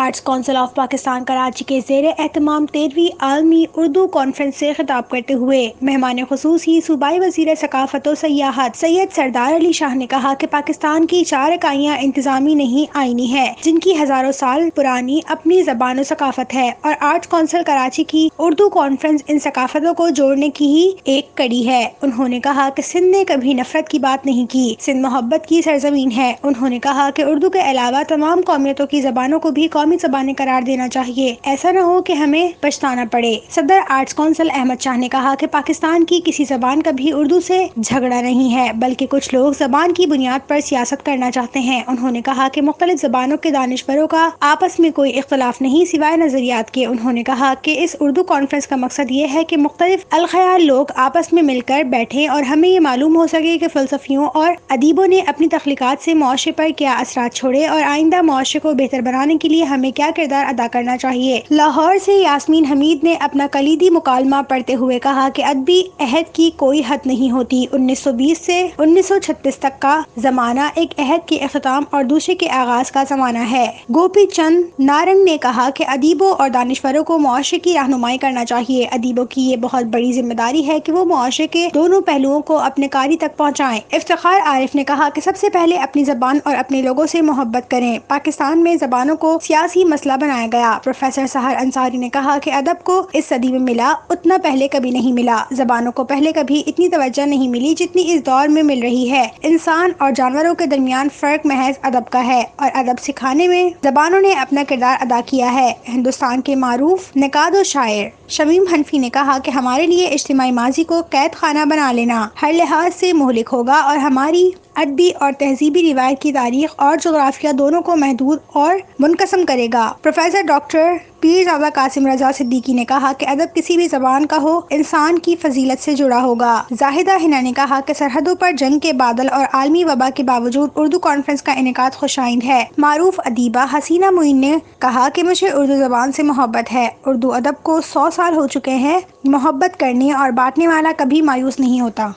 Arts council of Pakistan Karachi کے زیر اہتمام 13ویں عالمی اردو کانفرنس سے خطاب کرتے ہوئے مہمان خصوصی صوبائی وزیر ثقافت و سیاحت سید سردار علی شاہ نے کہا کہ پاکستان کی 4 اکائیاں انتظامی نہیں آئینی ہیں جن کی ہزاروں سال پرانی اپنی زبان و ثقافت ہے، اور آرٹس کونسل کراچی کی اردو کانفرنس ان ثقافتوں کو جوڑنے کی ہی ایک کڑی ہے۔ انہوں نے کہا کہ سندھ نے کبھی نفرت کی بات نہیں کی، سندھ محبت کی سرزمین ہے۔ انہوں نے کہا کہ اردو کے علاوہ تمام قومیتوں کی زبانوں کو بھی قومی زبانیں قرار دینا چاہیے، ایسا نہ ہو کہ ہمیں پچھتانا پڑے۔ صدر آرٹس کونسل احمد شاہ نے کہا کہ پاکستان کی کسی زبان کا بھی اردو سے جھگڑا نہیں ہے، بلکہ کچھ لوگ زبان کی بنیاد پر سیاست کرنا چاہتے ہیں۔ انہوں نے کہا کہ مختلف زبانوں کے دانشوروں کا آپس میں کوئی اختلاف نہیں سوائے نظریات کے۔ انہوں نے کہا کہ اس اردو کانفرنس کا مقصد یہ ہے کہ مختلف الخیال لوگ آپس میں مل کر بیٹھیں اور ہمیں یہ معلوم ہو سکے کہ فلسفیوں اور ادیبوں نے اپنی تخلیقات سے معاشرے پر کیا اثرات چھوڑے اور آئندہ معاشرے کو بہتر بنانے کے لیے ہمیں کیا کردار ادا کرنا چاہیے۔ لاہور سے یاسمین حمید نے اپنا کلیدی مکالمہ پڑھتے ہوئے کہا کہ ادبی عہد کی کوئی حد نہیں ہوتی، 1920 سے 1936 تک کا زمانہ ایک عہد کے اختتام اور دوسرے کے آغاز کا زمانہ ہے۔ گوپی چند نارنگ نے کہا کہ ادیبوں اور دانشوروں کو معاشرے کی رہنمائی کرنا چاہیے۔ ادیبوں کی یہ بہت بڑی ذمہ داری ہے کہ وہ معاشرے کے دونوں پہلوؤں کو اپنے قاری تک پہنچائیں۔ افتخار عارف نے کہا کہ سب سے پہلے اپنی زبان اور اپنے لوگوں سے محبت کریں۔ پاکستان میں زبانوں کو سیاسی مسئلہ بنایا گیا۔ پروفیسر سحر انصاری نے کہا کہ ادب کو اس صدی میں ملا اتنا پہلے کبھی نہیں ملا، زبانوں کو پہلے کبھی اتنی توجہ نہیں ملی جتنی اس دور میں مل رہی ہے۔ انسان اور جانوروں کے درمیان فرق محض ادب کا ہے، اور ادب سکھانے میں زبانوں نے اپنا کردار ادا کیا ہے۔ ہندوستان کے معروف نقاد و شاعر شمیم حنفی نے کہا کہ ہمارے لیے اجتماعی ماضی کو قید خانہ بنا لینا ہر لحاظ سے مہلک ہوگا اور ہماری ادبی اور تہذیبی روایت کی تاریخ اور جغرافیہ دونوں کو محدود اور منقسم کرے گا۔ پروفیسر ڈاکٹر پیرزادہ قاسم رضا صدیقی نے کہا کہ ادب کسی بھی زبان کا ہو انسان کی فضیلت سے جڑا ہوگا۔ زاہدہ ہنا نے کہا کہ سرحدوں پر جنگ کے بادل اور عالمی وبا کے باوجود اردو کانفرنس کا انعقاد خوش آئند ہے۔ معروف ادیبہ حسینہ معین نے کہا کہ مجھے اردو زبان سے محبت ہے، اردو ادب کو 100 سال ہو چکے ہیں، محبت کرنے اور بانٹنے والا کبھی مایوس نہیں ہوتا۔